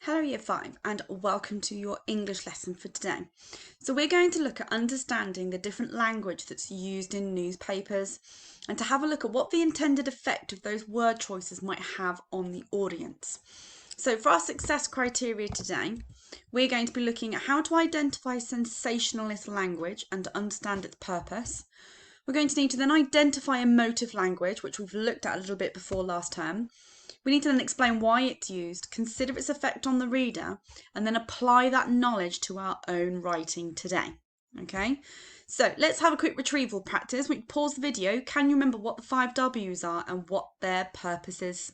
Hello Year 5 and welcome to your English lesson for today. So we're going to look at understanding the different language that's used in newspapers and to have a look at what the intended effect of those word choices might have on the audience. So for our success criteria today, we're going to be looking at how to identify sensationalist language and to understand its purpose. We're going to need to then identify emotive language, which we've looked at a little bit before last term. We need to then explain why it's used, consider its effect on the reader, and then apply that knowledge to our own writing today. Okay, so let's have a quick retrieval practice. We pause the video. Can you remember what the 5 W's are and what their purpose is?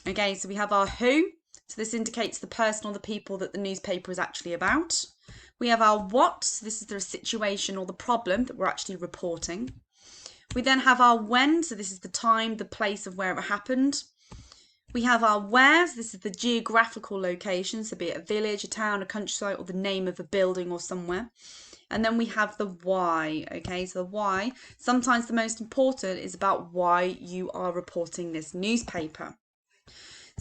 Okay, so we have our who. So this indicates the person or the people that the newspaper is actually about. We have our what. So this is the situation or the problem that we're actually reporting. We then have our when, so this is the time, the place of where it happened. We have our where, so this is the geographical location, so be it a village, a town, a countryside, or the name of a building or somewhere. And then we have the why, okay, so the why, sometimes the most important is about why you are reporting this newspaper.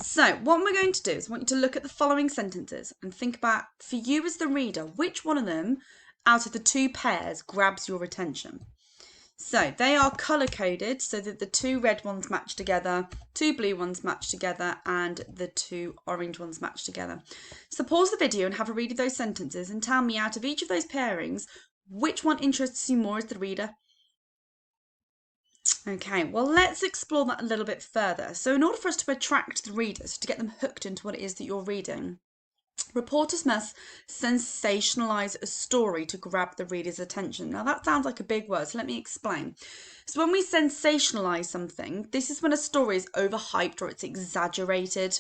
So what we're going to do is I want you to look at the following sentences and think about, for you as the reader, which one of them out of the two pairs grabs your attention. So they are colour coded so that the 2 red ones match together, 2 blue ones match together, and the 2 orange ones match together. So pause the video and have a read of those sentences and tell me out of each of those pairings, which one interests you more as the reader? Okay, well, let's explore that a little bit further. So in order for us to attract the readers, to get them hooked into what it is that you're reading, reporters must sensationalise a story to grab the reader's attention. Now that sounds like a big word, so let me explain. So when we sensationalise something, this is when a story is overhyped or it's exaggerated.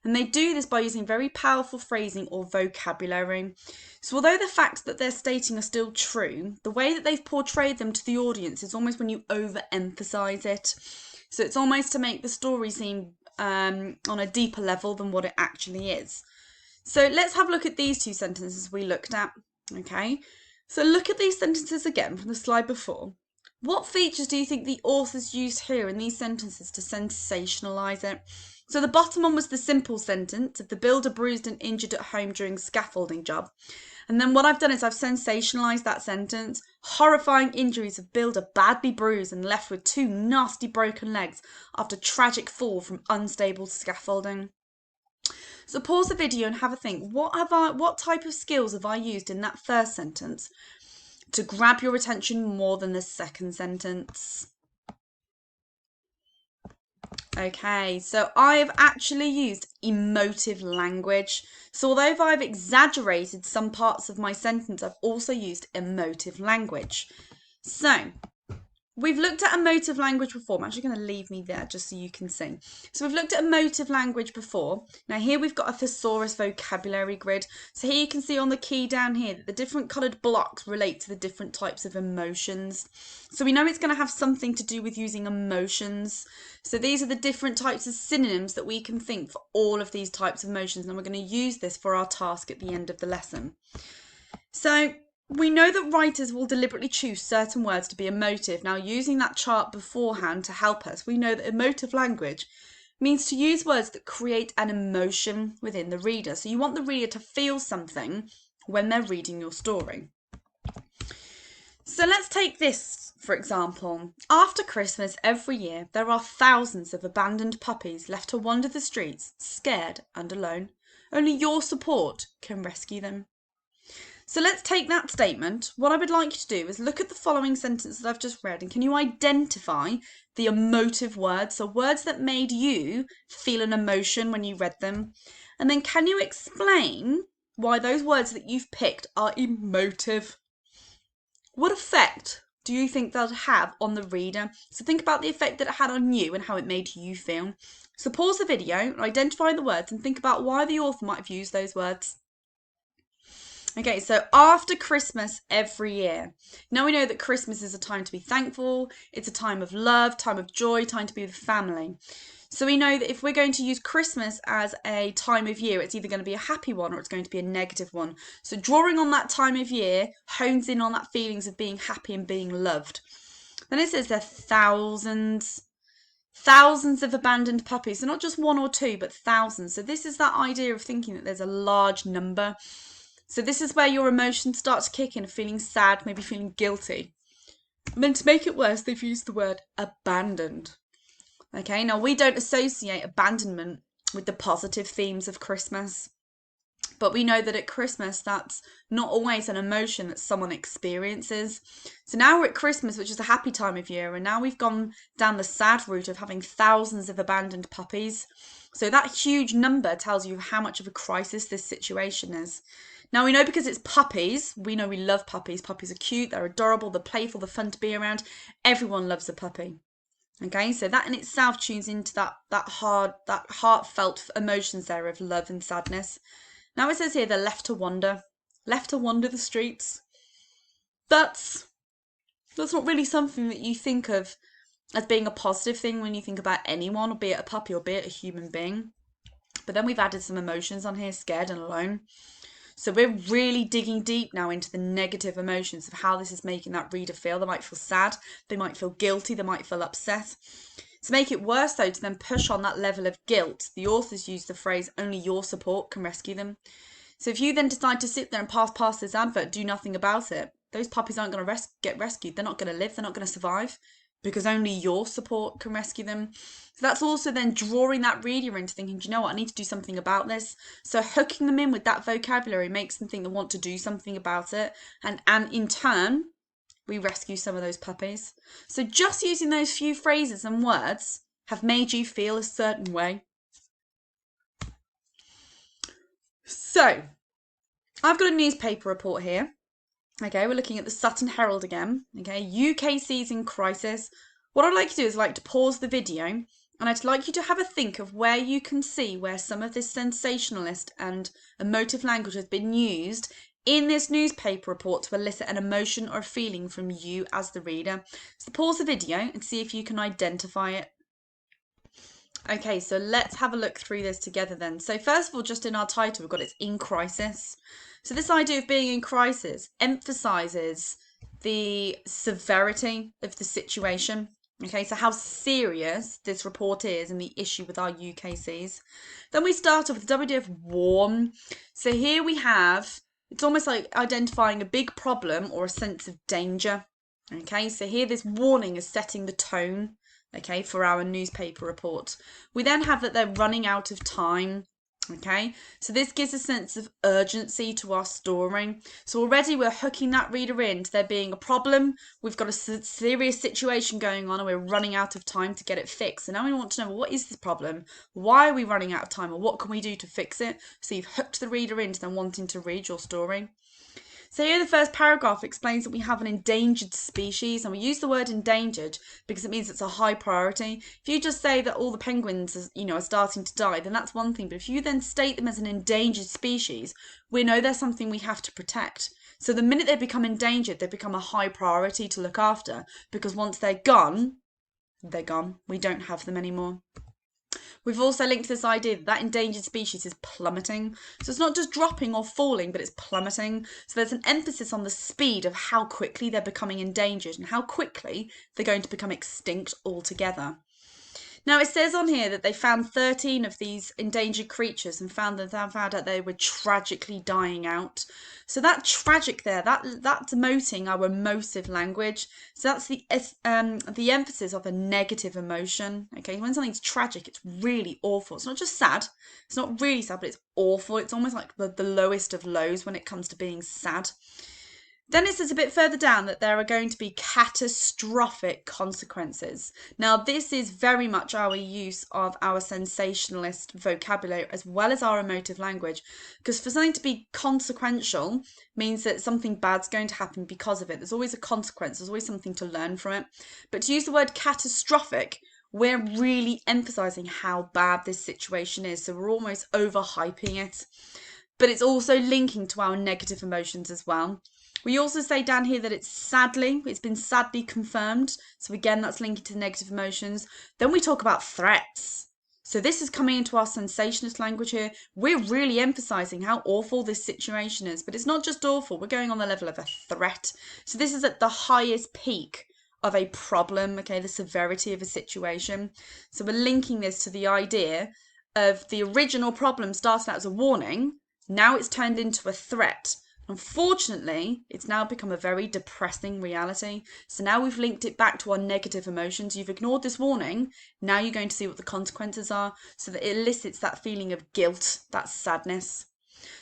And they do this by using very powerful phrasing or vocabulary. So although the facts that they're stating are still true, the way that they've portrayed them to the audience is almost when you overemphasise it. So it's almost to make the story seem on a deeper level than what it actually is. So let's have a look at these 2 sentences we looked at, okay? So look at these sentences again from the slide before. What features do you think the authors used here in these sentences to sensationalise it? So the bottom one was the simple sentence of the builder bruised and injured at home during scaffolding job. And then what I've done is I've sensationalised that sentence. Horrifying injuries of builder badly bruised and left with 2 nasty broken legs after tragic fall from unstable scaffolding. So pause the video and have a think. What type of skills have I used in that first sentence to grab your attention more than the second sentence? Okay, so I have actually used emotive language. So although I've exaggerated some parts of my sentence, I've also used emotive language. So we've looked at emotive language before. I'm actually going to leave me there just so you can see. So we've looked at emotive language before. Now here we've got a thesaurus vocabulary grid. So here you can see on the key down here that the different coloured blocks relate to the different types of emotions. So we know it's going to have something to do with using emotions. So these are the different types of synonyms that we can think for all of these types of emotions. And we're going to use this for our task at the end of the lesson. So we know that writers will deliberately choose certain words to be emotive. Now, using that chart beforehand to help us, we know that emotive language means to use words that create an emotion within the reader. So you want the reader to feel something when they're reading your story. So let's take this, for example. After Christmas every year, there are thousands of abandoned puppies left to wander the streets, scared and alone. Only your support can rescue them. So let's take that statement. What I would like you to do is look at the following sentence that I've just read and can you identify the emotive words, so words that made you feel an emotion when you read them, and then can you explain why those words that you've picked are emotive? What effect do you think they'll have on the reader? So think about the effect that it had on you and how it made you feel. So pause the video, identify the words and think about why the author might have used those words. Okay, so after Christmas every year. Now we know that Christmas is a time to be thankful, it's a time of love, time of joy, time to be with family. So we know that if we're going to use Christmas as a time of year, it's either going to be a happy one or it's going to be a negative one. So drawing on that time of year hones in on that feelings of being happy and being loved. Then it says there are Thousands of abandoned puppies. So not just one or two, but thousands. So this is that idea of thinking that there's a large number. So this is where your emotions start to kick in, feeling sad, maybe feeling guilty. And then to make it worse, they've used the word abandoned. Okay, now we don't associate abandonment with the positive themes of Christmas. But we know that at Christmas, that's not always an emotion that someone experiences. So now we're at Christmas, which is a happy time of year, and now we've gone down the sad route of having thousands of abandoned puppies. So that huge number tells you how much of a crisis this situation is. Now we know because it's puppies, we know we love puppies. Puppies are cute, they're adorable, they're playful, they're fun to be around. Everyone loves a puppy. Okay, so that in itself tunes into that heartfelt emotions there of love and sadness. Now it says here they're left to wander the streets. That's not really something that you think of as being a positive thing when you think about anyone, be it a puppy or be it a human being. But then we've added some emotions on here, scared and alone. So we're really digging deep now into the negative emotions of how this is making that reader feel. They might feel sad, they might feel guilty, they might feel upset. To make it worse, though, to then push on that level of guilt, the authors use the phrase, only your support can rescue them. So if you then decide to sit there and pass past this advert, do nothing about it, those puppies aren't going to get rescued. They're not going to live. They're not going to survive because only your support can rescue them. So that's also then drawing that reader into thinking, do you know what, I need to do something about this. So hooking them in with that vocabulary makes them think they want to do something about it. And in turn, we rescue some of those puppies. So just using those few phrases and words have made you feel a certain way. So I've got a newspaper report here. Okay, we're looking at the Sutton Herald again. Okay, UKC's in crisis. What I'd like to do is to pause the video and I'd like you to have a think of where you can see where some of this sensationalist and emotive language has been used in this newspaper report to elicit an emotion or a feeling from you as the reader. So pause the video and see if you can identify it. Okay, so let's have a look through this together then. So first of all, just in our title, we've got it's in crisis. So this idea of being in crisis emphasises the severity of the situation. Okay, so how serious this report is and the issue with our UKCs. Then we start off with the idea of warm. So here we have, it's almost like identifying a big problem or a sense of danger. Okay, so here this warning is setting the tone, okay, for our newspaper report. We then have that they're running out of time. Okay, so this gives a sense of urgency to our story. So already we're hooking that reader into there being a problem. We've got a serious situation going on and we're running out of time to get it fixed. So now we want to know, well, what is the problem? Why are we running out of time? Or what can we do to fix it? So you've hooked the reader into them wanting to read your story. So here the first paragraph explains that we have an endangered species, and we use the word endangered because it means it's a high priority. If you just say that all the penguins are starting to die, then that's one thing. But if you then state them as an endangered species, we know they're something we have to protect. So the minute they become endangered, they become a high priority to look after, because once they're gone, they're gone. We don't have them anymore. We've also linked this idea that endangered species is plummeting. So it's not just dropping or falling, but it's plummeting. So there's an emphasis on the speed of how quickly they're becoming endangered and how quickly they're going to become extinct altogether. Now it says on here that they found 13 of these endangered creatures and found out they were tragically dying out. So that tragic there, that's emoting our emotive language. So that's the emphasis of a negative emotion. Okay, when something's tragic, it's really awful. It's not just sad. It's not really sad, but it's awful. It's almost like the lowest of lows when it comes to being sad. Then it says a bit further down that there are going to be catastrophic consequences. Now, this is very much our use of our sensationalist vocabulary as well as our emotive language, because for something to be consequential means that something bad's going to happen because of it. There's always a consequence. There's always something to learn from it. But to use the word catastrophic, we're really emphasising how bad this situation is. So we're almost overhyping it. But it's also linking to our negative emotions as well. We also say down here that it's been sadly confirmed. So again, that's linking to negative emotions. Then we talk about threats. So this is coming into our sensationalist language here. We're really emphasising how awful this situation is. But it's not just awful. We're going on the level of a threat. So this is at the highest peak of a problem, okay, the severity of a situation. So we're linking this to the idea of the original problem starting out as a warning, now it's turned into a threat. Unfortunately, it's now become a very depressing reality. So now we've linked it back to our negative emotions. You've ignored this warning. Now you're going to see what the consequences are. So that it elicits that feeling of guilt, that sadness.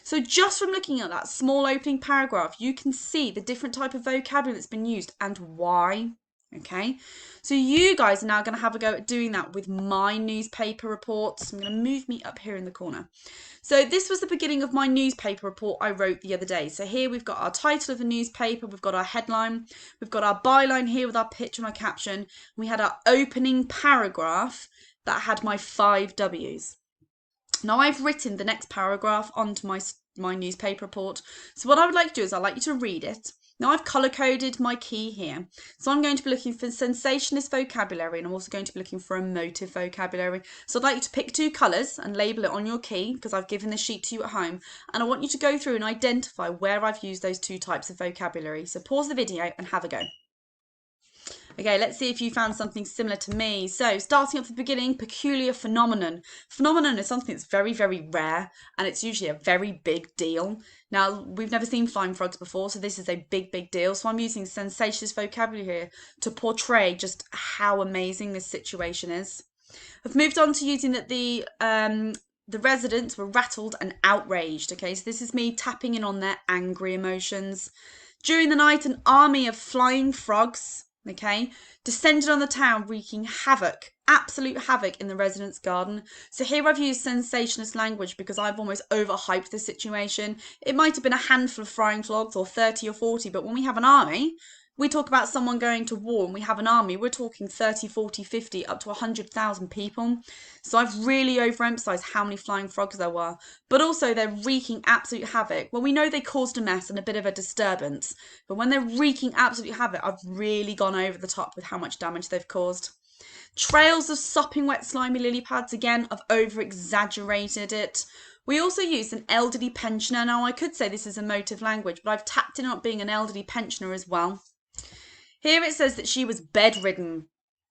So just from looking at that small opening paragraph, you can see the different type of vocabulary that's been used and why. Okay, so you guys are now going to have a go at doing that with my newspaper reports. I'm going to move me up here in the corner. So this was the beginning of my newspaper report I wrote the other day. So here we've got our title of the newspaper, we've got our headline, we've got our byline here with our picture and our caption, and we had our opening paragraph that had my 5 W's. Now I've written the next paragraph onto my newspaper report. So what I would like to do is I'd like you to read it. Now I've colour coded my key here. So I'm going to be looking for sensationalist vocabulary, and I'm also going to be looking for emotive vocabulary. So I'd like you to pick 2 colours and label it on your key, because I've given the sheet to you at home. And I want you to go through and identify where I've used those 2 types of vocabulary. So pause the video and have a go. Okay, let's see if you found something similar to me. So starting at the beginning, peculiar phenomenon. Phenomenon is something that's very, very rare, and it's usually a very big deal. Now, we've never seen flying frogs before, so this is a big, big deal. So I'm using sensationalist vocabulary here to portray just how amazing this situation is. I've moved on to using that the residents were rattled and outraged. Okay, so this is me tapping in on their angry emotions. During the night, an army of flying frogs, okay, descended on the town, wreaking havoc, absolute havoc in the residents' garden. So here I've used sensationalist language because I've almost overhyped the situation. It might have been a handful of flying frogs or 30 or 40, but when we have an army, we talk about someone going to war and we have an army, we're talking 30, 40, 50, up to 100,000 people. So I've really overemphasised how many flying frogs there were. But also they're wreaking absolute havoc. Well, we know they caused a mess and a bit of a disturbance. But when they're wreaking absolute havoc, I've really gone over the top with how much damage they've caused. Trails of sopping wet slimy lily pads, again, I've over-exaggerated it. We also used an elderly pensioner. Now, I could say this is emotive language, but I've tapped in on being an elderly pensioner as well. Here it says that she was bedridden.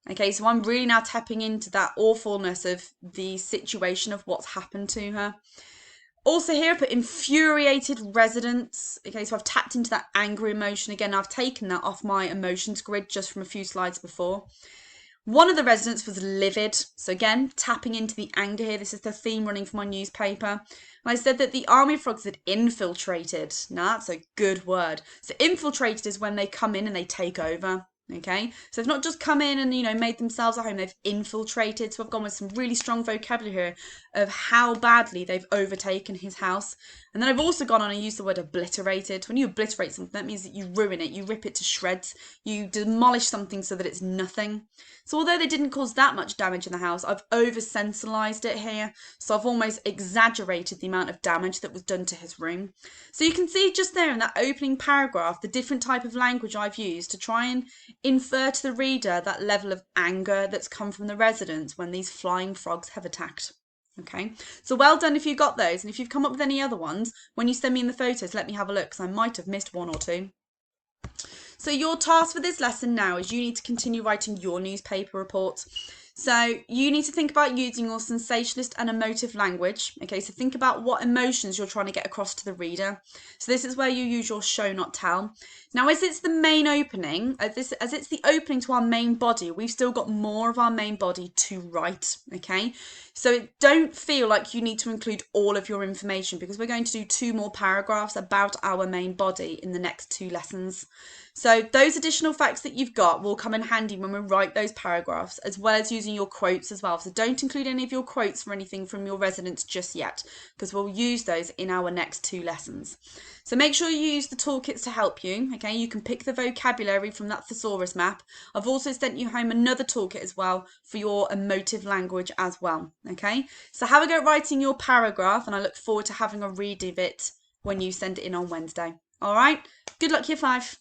Okay, so I'm really now tapping into that awfulness of the situation of what's happened to her. Also here I put infuriated residents. Okay, so I've tapped into that angry emotion. Again, I've taken that off my emotions grid just from a few slides before. One of the residents was livid. So again, tapping into the anger here. This is the theme running for my newspaper. And I said that the army of frogs had infiltrated. Now that's a good word. So infiltrated is when they come in and they take over. Okay, so they've not just come in and, made themselves at home, they've infiltrated. So I've gone with some really strong vocabulary here of how badly they've overtaken his house. And then I've also gone on and used the word obliterated. When you obliterate something, that means that you ruin it, you rip it to shreds, you demolish something so that it's nothing. So although they didn't cause that much damage in the house, I've over-sensationalized it here. So I've almost exaggerated the amount of damage that was done to his room. So you can see just there in that opening paragraph, the different type of language I've used to try and infer to the reader that level of anger that's come from the residents when these flying frogs have attacked. Okay, so well done if you got those, and if you've come up with any other ones, when you send me in the photos, let me have a look, because I might have missed 1 or 2. So your task for this lesson now is you need to continue writing your newspaper reports. So you need to think about using your sensationalist and emotive language. Okay, so think about what emotions you're trying to get across to the reader. So this is where you use your show, not tell. Now, as it's the main opening, as it's the opening to our main body, we've still got more of our main body to write. Okay, so don't feel like you need to include all of your information, because we're going to do 2 more paragraphs about our main body in the next 2 lessons. So those additional facts that you've got will come in handy when we write those paragraphs, as well as using your quotes as well. So don't include any of your quotes for anything from your residents just yet, because we'll use those in our next 2 lessons. So make sure you use the toolkits to help you. Okay, you can pick the vocabulary from that thesaurus map. I've also sent you home another toolkit as well for your emotive language as well. Okay, so have a go at writing your paragraph, and I look forward to having a read of it when you send it in on Wednesday. All right, good luck, Year 5.